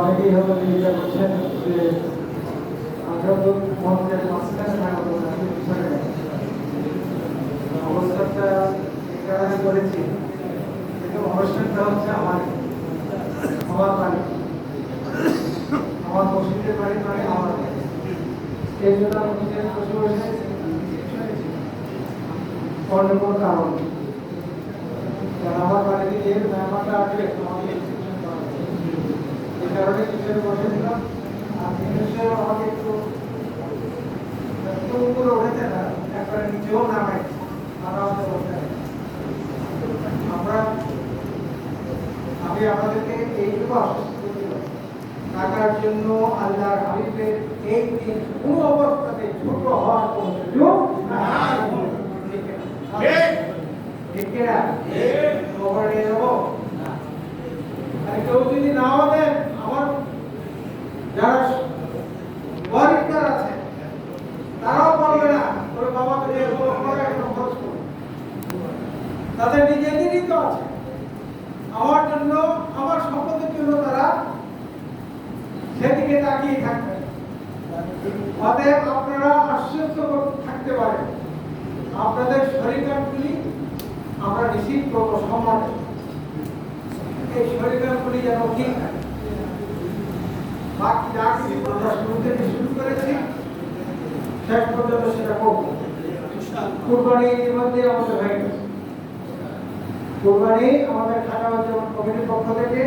অনেকেই হয়তো চিন্তা করছেন যে আগ্রাবাদ মহলের মাঝখানে থাকবো নাকি পিছনে অবস্থাটা এই কারণে করেছি, কিন্তু অনুষ্ঠানটা হচ্ছে আমার বাড়ি, আমার মসজিদের বাড়ি মানে আমার বাড়ি। এই জন্য আমি নিজের বসে বসে অন্য কোনো কারণ নেই। কারণ আমার বাড়িতে যে মেহমানটা আসবে তোমাকে এই কারণে পিছনে বসে দিলাম। আর জিনিসের আমাকে একটু উপরে উঠেছে না, একবারে নিচেও নামে আমাদের বলতে আমি আপনাদেরকে এইটুকু আশ্বস্ত করছিলাম, টাকার জন্য আল্লাহর হাবিবের এই দিন কোন অবস্থাতে ছোট হওয়ার কোন সুযোগ কেউ যদি নাও দেন, আমার যারা ওয়ারিকার আছে তারাও বলবে না তোর বাবাকে খরচ করো, তাদের নিজেদেরই তো আছে। আমার জন্য, আমার সম্পদের জন্য তারা সেদিকে তাকিয়ে থাকবেন। অতএব আপনারা আশ্বস্ত থাকতে পারেন, আপনাদের শরীরগুলি আমরা রিসিভ করবো সম্মানে। এই শরীরগুলি যেন ঠিক থাকে। বাকি যা কিছু আমরা শুরু থেকে শুরু করেছি শেষ পর্যন্ত সেটা করবো। কুরবানি ইতিমধ্যে আমাদের হয়ে গেছে। কুরবানি আমাদের খানাবাদ কমিটির পক্ষ থেকে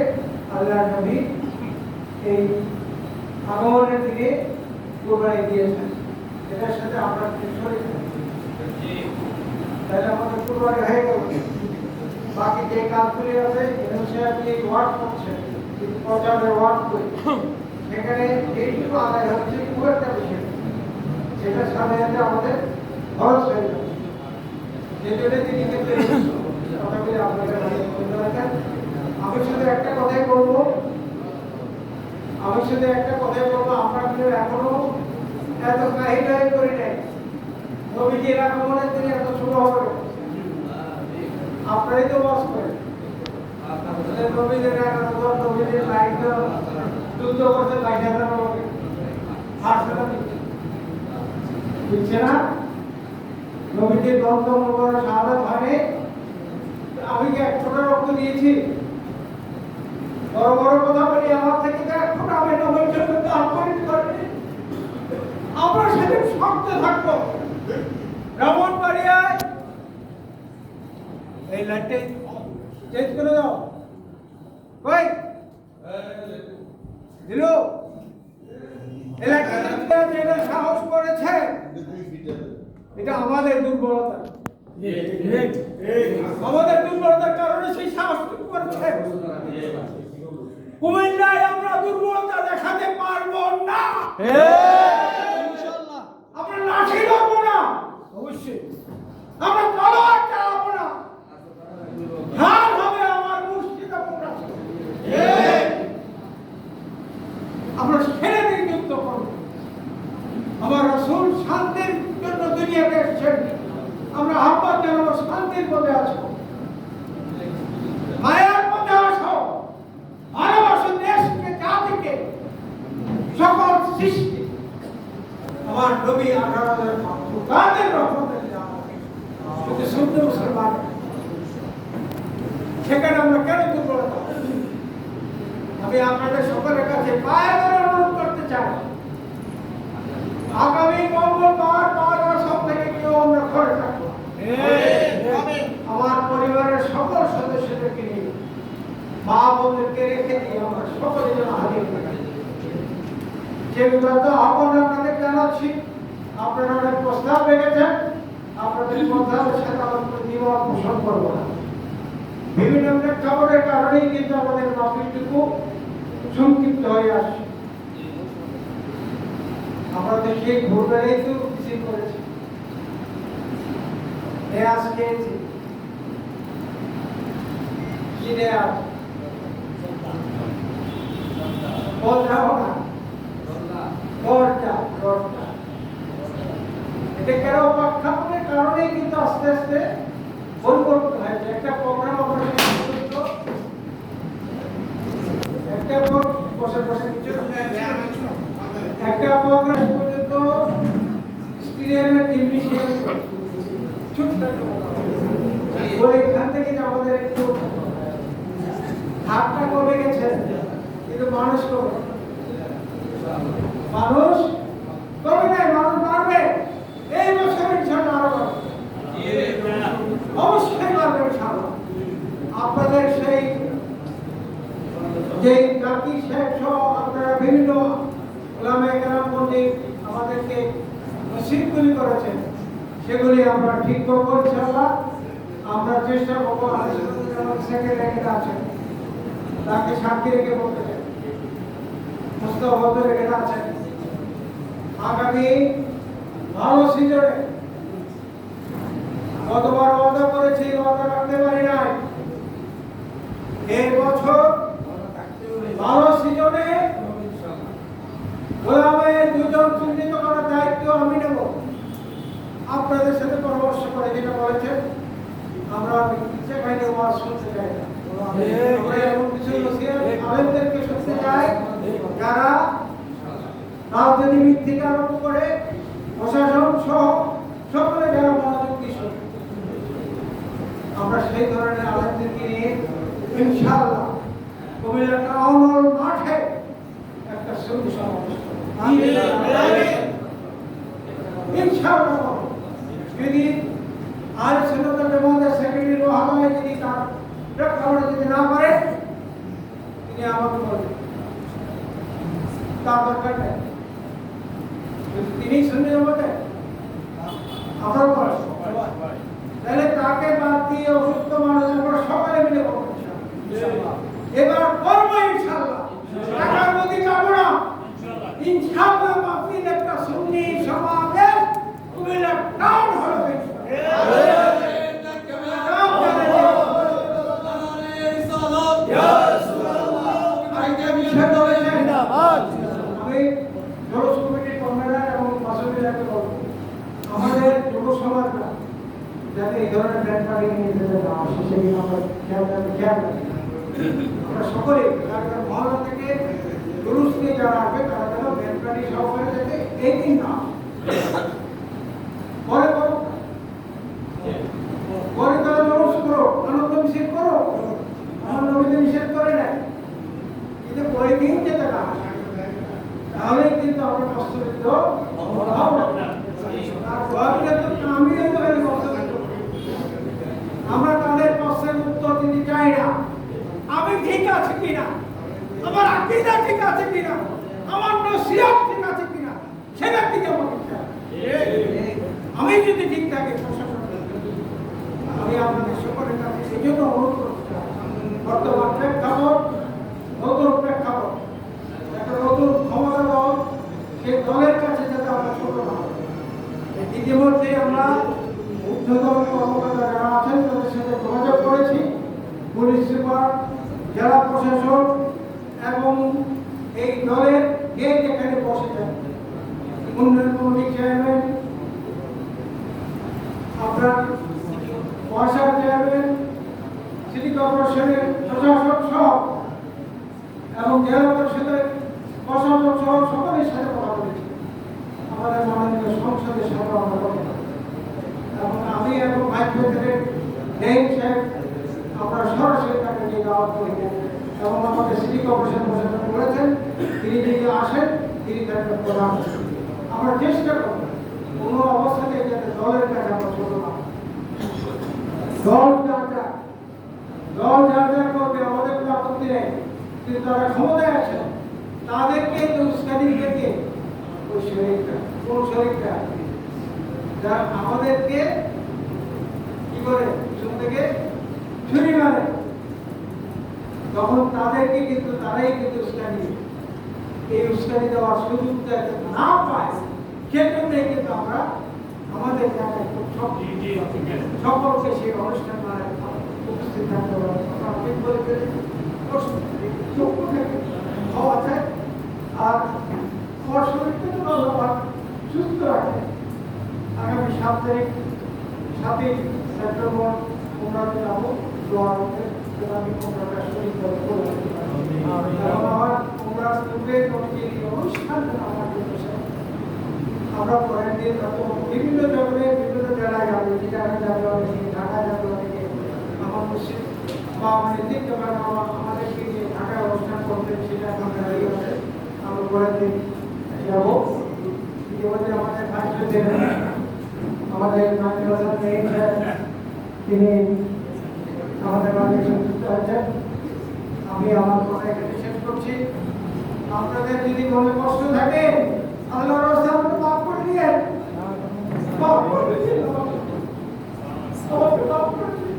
আল্লাহর নবী এই আগমনের দিকে কুরবানি দিয়েছেন, এটার সাথে আমরা তাহলে আমাদের কুরবানি হয়ে গেল। বাকি যে কাজগুলি আছে যে ওয়ার্ক করছে, প্রচারের ওয়ার্ক করি, সেখানে এইটুকু আদায় হচ্ছে খুব একটা বিষয়, সেটার সাথে সাথে আমাদের খরচ হয়ে যাবে। যেটা তিনি আমি শুধু একটা কথাই বলবো, আমরা কিন্তু এখনো এত কাহিনী করি নাই। নবীজির আগমনের দিনে এত শুরু হবে, আপনারাই তো বাস করেন। নবীজির আগমন, নবীজির লাইট যুদ্ধ করতে লাইট দিচ্ছে না। নবীজির দ্বন্দ্ব মোবারক শাহাদাত হয়, আমি কি 1 ফোঁটা রক্ত দিয়েছি? বড় বড় কথা বলি, আমার থেকে তো 1 ফোঁটা আমি নবীর জন্য আহ্বানিত করিনি। আমরা সেদিন শক্ত থাকবো। ব্রাহ্মণবাড়িয়ায় এই লাইটে চেঞ্জ করে দাও। কই দিল এই লাইটটা যেটা সাহস করেছে, এটা আমাদের দুর্বলতা। আমাদের দুর্বলতার কারণে সেই সাহস করছে। কুমিল্লায় আমরা দুর্বলতা দেখাতে পারবো না। আমরা লাঠি ধরবো না, অবশ্যই আমরা তলোয়ার চালাবো না। ঢাল হবে আমার মুর্শিদ আমরা ছেড়ে দিয়ে যুদ্ধ করবো। আমার রাসূল শান্তির জন্য দুনিয়াতে এসেছেন, আমরা আহ্বান জানাবো শান্তির পথে আসো, মায়ার পথে আসো, ভালোবাসো দেশকে, জাতিকে, সকল সৃষ্টি। আমার নবী 18,000 তাদের রহমতের যদি শুদ্ধ মুসলমান, সেখানে আমরা কেন দুর্বলতা? আমি আপনাদের সকলের কাছে পায়ে ধরে অনুরোধ করতে চাই, আগামী মঙ্গলবার 12 থেকে কেউ আমরা ঘরে থাকবো। আমার পরিবারের সকল সদস্যদেরকে নিয়ে, মা বোনদেরকে রেখে দিয়ে আমরা সকলে যেন হাজির থাকি। যেগুলো আহ্বান আপনাদের জানাচ্ছি, আপনারা অনেক প্রস্তাব রেখেছেন, আপনাদের প্রস্তাবের সাথে আমরা দ্বিমত পোষণ করবো না। বিভিন্ন প্রেক্ষাপটের কারণেই কিন্তু আমাদের মাহফিলটুকু সংক্ষিপ্ত হয়ে আসছে। আমরা তো সেই ভোরবেলায় তো কিছু করেছি, পেঁয়াজ খেয়েছি, কিনে আস বললাম না এটা কেন প্রেক্ষাপটের কারণেই কিন্তু আস্তে আস্তে পরিবর্তন হয়েছে। একটা প্রোগ্রাম আমরা একটা বসে বসে কিছু একটা প্রোগ্রাম পর্যন্ত স্টেডিয়ামের টেকনিশিয়ান ছোট্ট ওইখান থেকে আমাদের একটু হাতটা কমে গেছে, কিন্তু মানুষ কমে নাই, মানুষ বাড়বে এই বছর ইনশাআল্লাহ আরো অবশ্যই বাড়বে ইনশাআল্লাহ। আপনাদের সেই যে জাতি শেখ সহ আপনারা বিভিন্ন ওলামায়ে কেরাম পণ্ডিত আমাদেরকে নসিহতগুলি করেছেন, সেগুলি আমরা ঠিক করবো ইনশাআল্লাহ। আমরা চেষ্টা করবো সেক্রেটারি আছেন তাকে সাক্ষী রেখে বলতে চাই, মুস্তাফা রেখে আছেন আগামী ভালো সিজনে গতবার ওয়াদা করেছি, ওয়াদা রাখতে পারি নাই। এই বছর ভালো সিজনে ওলামায়ে দুজন চিহ্নিত করার দায়িত্ব আমি নেব। আপনাদের সাথে পরামর্শ করে যেটা বলেছেন, আমরা সেখানে ওয়াজ শুনতে চাই না, আমরা এমন কিছু নসিহত আলেমদেরকে শুনতে চাই যারা রাজনীতিবিদ থেকে আরম্ভ করে প্রশাসন সহ সকলে যারা মনোযোগ দিয়ে শোনে, আমরা সেই ধরনের আলেমদেরকে নিয়ে ইনশাআল্লাহ কুমিল্লা টাউন হল মাঠে একটা সঙ্গী সমাবেশ ইনশাআল্লাহ। যদি আর সেনাদের জামাতের সেক্রেটারি রোহানায় যদি তার প্রেক্ষাপটে যদি না পারে, তিনি আমাকে বলবেন, তার দরকার নেই। তিনি শুনে যাবেন আমার বয়স, তাহলে তাকে বাদ দিয়ে অসুস্থ মানুষ আমরা সবাই মিলে করবো এবার করবো ইনশাআল্লাহ। টাকার মধ্যে যাবো না ইনশাআল্লাহ। আপনি একটা সুন্নি সমাবেশ কুমিল্লা টাউন হলে আমাদের যুব সমাজরা যাতে এই ধরনের ব্যান্ড পার্টি নিয়ে যেতে না আসে, সেদিন আমরা খেয়াল রাখি। আমরা সকলে মহল্লা থেকে জুলুসকে যারা আসবে তারা যেন ব্যান্ড পার্টি সহকারে যাতে এই দিন না পরে পরে তারা জুলুস করো, আনন্দ মিছিল করো, আমার নবীকে নিষেধ করে নেয়, কিন্তু পরে দিন যেতে না তাহলেই কিন্তু আমরা কষ্টবিদ্ধ আমরা তাদের প্রশ্নের উত্তর দিতে চাই না। আমি ঠিক আছে কিনা, আমার আকীদা ঠিক আছে কিনা, আমার নসিহত ঠিক আছে কিনা, সেটা দিকে আমি যদি ঠিক থাকি, আমি আপনাদের সকলের কাছে সেই জন্য অনুরোধ করতে চাই। বর্তমান প্রেক্ষাপট নতুন প্রেক্ষাপট, একটা নতুন ক্ষমতা দল, সেই দলের কাছে যাতে আমরা ছোট না। ইতিমধ্যে আমরা ঊর্ধ্বতন কর্মকর্তা যারা আছেন তাদের সাথে যোগাযোগ করেছি, পুলিশ সুপার, জেলা প্রশাসন এবং এই দলের কে যেখানে বসে যান, উন্নয়ন কমিটির চেয়ারম্যান, আপনার পয়সার চেয়ারম্যান, সিটি কর্পোরেশনের প্রশাসক সহ এবং জেলা পরিষদের প্রশাসক সহ সকলের সাথে কথা বলেছি। আমাদের মাননীয় সংসদের সাথে আমরা কথা এবং আমি এবং ভাইস প্রেসিডেন্ট দেন সাহেব আমরা সরাসরি তাকে নিয়ে দাওয়াত করি এবং আমাদের সিটি কর্পোরেশন প্রশাসন বলেছেন তিনি যদি আসেন তিনি তাকে প্রদান। আমরা চেষ্টা করব কোনো অবস্থাতে যাতে দলের কাছে আমরা ছোট না, দল যা যা করবে আমাদের কোনো আপত্তি নেই, কিন্তু তারা ক্ষমতায় আছে তাদেরকে উস্কানি থেকে ওই শরীরটা কোন শরীরটা যারা আমাদেরকে কি করে পিছন থেকে ছুরি মারে, তখন তাদেরকে কিন্তু তারাই কিন্তু উস্কানি, এই উস্কানি দেওয়ার সুযোগ যাতে না পায় সেজন্যই কিন্তু আমরা আমাদের জায়গায় সকলকে সেই অনুষ্ঠান উপস্থিত থাকতে পারি। ঠিক বলতে হওয়া যায় আর আমার শরীরকে তো ভগবান সুস্থ রাখে। আগামী 7 তারিখ 7ই সেপ্টেম্বর আমরা যাবো দোয়া করতে, আমি কোনটা শরীর করে আমরা পরের দিন হয়তো বিভিন্ন জগতে বিভিন্ন জেলায় যাবো, চিটাগাং যাবে অনেকে, ঢাকা যাবে অনেকে। আমার মুর্শিদ বা আমাদের দেখতে পারেন আমাদেরকে যে ঢাকায় অনুষ্ঠান করবেন সেটা এখন দাঁড়িয়ে আছে। আমরা পরের দিন যাবো। ইতিমধ্যে আমাদের ভাইসদের আমাদের তিনি আমাদের মাঝে সংযুক্ত হয়েছেন। আমি আমার কথা এখানে শেষ করছি। আপনাদের যদি মনে কষ্ট থাকে আল্লাহর রাস্তায় আমাকে মাফ করে দিয়েন, মাফ করে দিয়েন, আমাকে মাফ করে দিয়েন।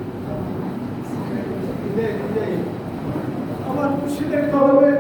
আমার মুর্শিদের কলমে